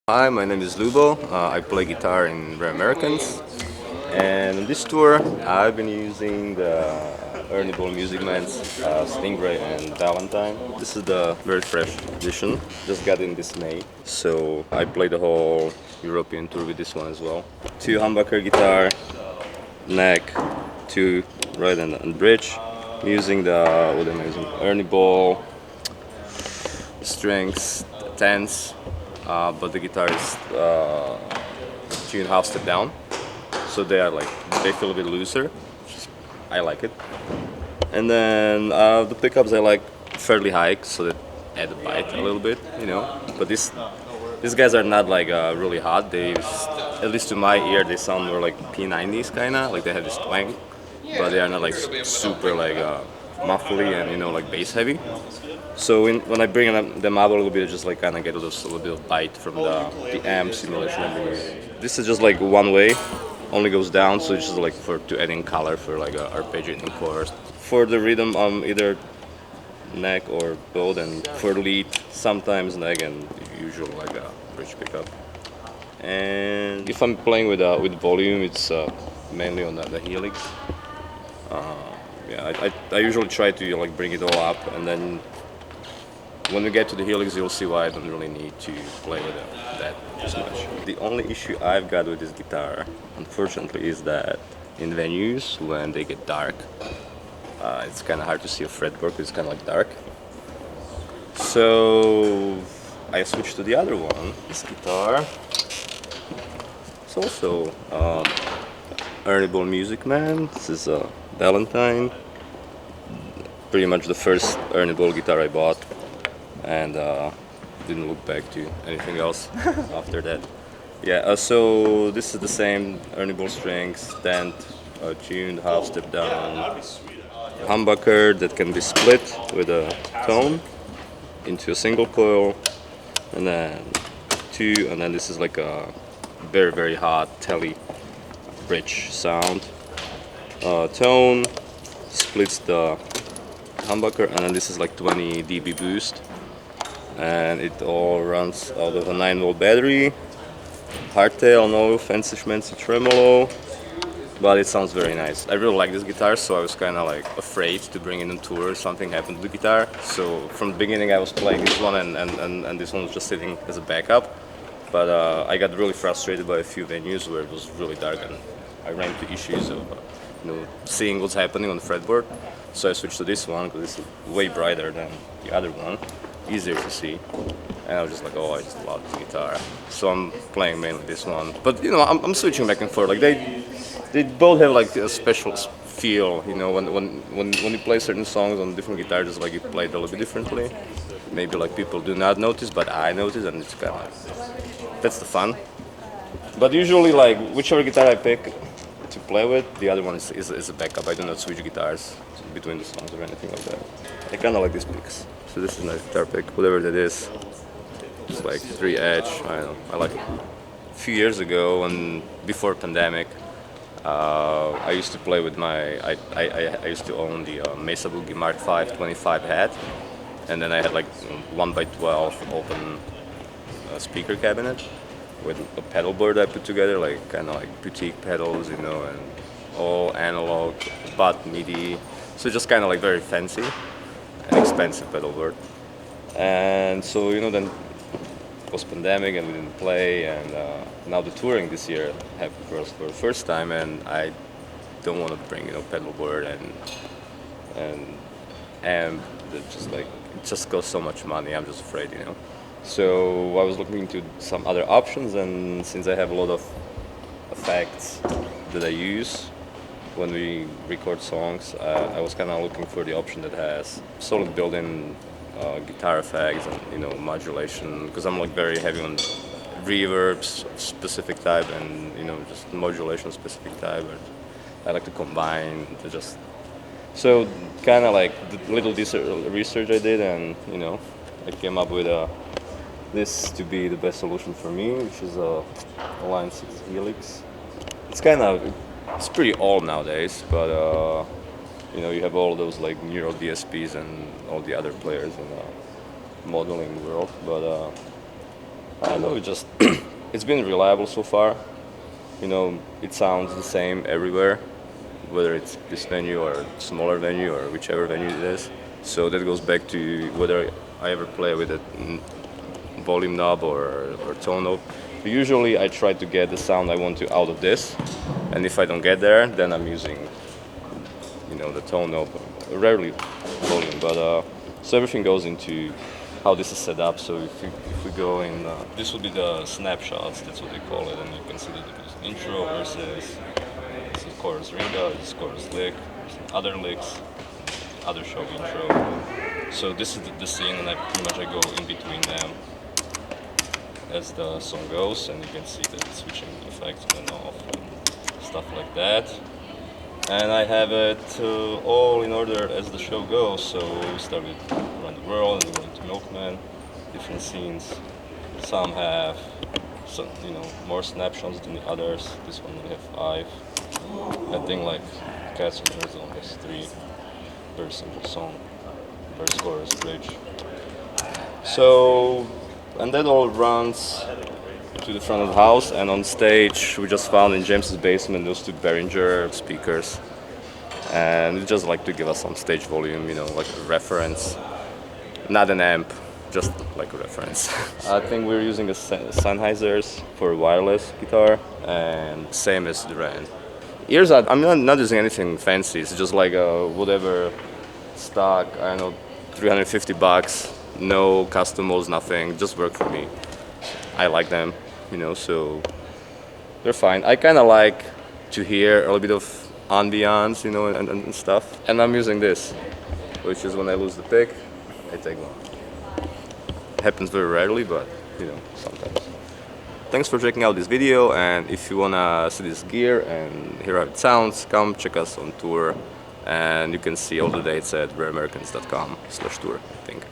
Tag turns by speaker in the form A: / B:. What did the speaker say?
A: Hi, my name is Lubo. I play guitar in Rare Americans. And on this tour, I've been using the Ernie Ball Music Man's Stingray and Valentine. This is the very fresh edition. Just got in this May. So I played the whole European tour with this one as well. Two humbucker guitar, neck, two ride and bridge. I'm using what am I using? Ernie Ball strings, tens. But the guitar is tuned half step down, so they feel a bit looser. I like it. And then the pickups I like fairly high, so that add a bite a little bit, you know. But these guys are not like really hot. At least to my ear, they sound more like P90s kinda, like they have this twang, but they are not like super like muffly and like bass heavy. So when I bring them up a little bit, I just like kind of get a little bit of bite from the amp simulation. This is just like one way, only goes down, so it's just like to adding color for like arpeggiating chords. For the rhythm, either neck or both, and for lead, sometimes neck and usually like a bridge pickup. And if I'm playing with volume, it's mainly on the helix. Yeah, I usually try to like bring it all up, and then when we get to the helix, you'll see why I don't really need to play with that as much. The only issue I've got with this guitar, unfortunately, is that in venues when they get dark, it's kind of hard to see a fretboard because it's kind of like dark. So I switched to the other one. This guitar. It's also Ernie Ball Music Man. This is a Valentine. Pretty much the first Ernie Ball guitar I bought, and didn't look back to anything else after that. Yeah, so this is the same Ernie Ball strings, stand, tuned half step down, humbucker that can be split with a tone into a single coil, and then two, and then this is like a very very hot Thalia bridge sound. Tone splits the humbucker, and then this is like 20 dB boost, and it all runs out of a 9-volt battery. Hardtail, no fancy schmancy tremolo, but it sounds very nice. I really like this guitar, so I was kind of like afraid to bring it on tour. Something happened to the guitar, so from the beginning I was playing this one, and this one was just sitting as a backup. But I got really frustrated by a few venues where it was really dark, and I ran into issues of seeing what's happening on the fretboard. So I switched to this one because it's way brighter than the other one, easier to see. And I was just like, oh, I just love this guitar. So I'm playing mainly this one. But I'm switching back and forth. Like they both have like a special feel. When you play certain songs on different guitars, it's like you play it a little bit differently. Maybe like people do not notice, but I notice, and it's kind of that's the fun. But usually, like whichever guitar I pick to play with, the other one is a backup. I do not switch guitars between the songs or anything like that. I kind of like these picks. So this is my guitar pick, whatever that is. It's like 3 edge. I don't know. I like it. A few years ago, and before pandemic, I used to play with I used to own the Mesa Boogie Mark V 25 hat, and then I had like 1x12 open speaker cabinet with a pedalboard I put together, like kind of like boutique pedals, and all analog, but MIDI. So just kind of like very fancy and expensive pedalboard. And so then it was pandemic and we didn't play, and now the touring this year happened for the first time, and I don't want to bring pedalboard and it just costs so much money. I'm just afraid. So I was looking into some other options, and since I have a lot of effects that I use when we record songs, I was kind of looking for the option that has solid built-in guitar effects and modulation, because I'm like very heavy on reverbs specific type and just modulation specific type. But I like to combine so kind of like the little research I did, and I came up with this to be the best solution for me, which is a Line 6 Helix. It's pretty old nowadays, but you have all those like neural DSPs and all the other players in the modeling world. But I know it just it's been reliable so far. You know, it sounds the same everywhere, whether it's this venue or smaller venue or whichever venue it is. So that goes back to whether I ever play with a volume knob or tone knob. Usually I try to get the sound I want to out of this, and if I don't get there, then I'm using, you know, the tone knob, rarely volume, but so everything goes into how this is set up. So if we go in, this will be the snapshots, that's what they call it, and you can see that there's intro versus this is chorus ringa, this is chorus lick, other licks, other show intro. So this is the scene, and I pretty much go in between them as the song goes, and you can see that it's switching effects on and off and stuff like that. And I have it all in order as the show goes. So we start with Around the World, and we go into Milkman, different scenes. Some have some, you know, more snapshots than the others. This one we have 5. I think like Cats of Arizona has 3. Very simple song, verse, chorus, bridge. So, and that all runs to the front of the house, and on stage we just found in James's basement those 2 Behringer speakers, and it's just like to give us some stage volume, you know, like a reference, not an amp, just like a reference. I think we're using a Sennheiser's for a wireless guitar, and same as the Ren. Ears, I'm not using anything fancy, it's just like whatever stock, I don't know, $350, no custom modes, nothing, just work for me. I like them, you know, so they're fine. I kind of like to hear a little bit of ambiance, you know, and stuff. And I'm using this, which is when I lose the pick, I take one. Happens very rarely, but, you know, sometimes. Thanks for checking out this video, and if you wanna see this gear and hear how it sounds, come check us on tour, and you can see all the dates at rareamericans.com/tour, I think.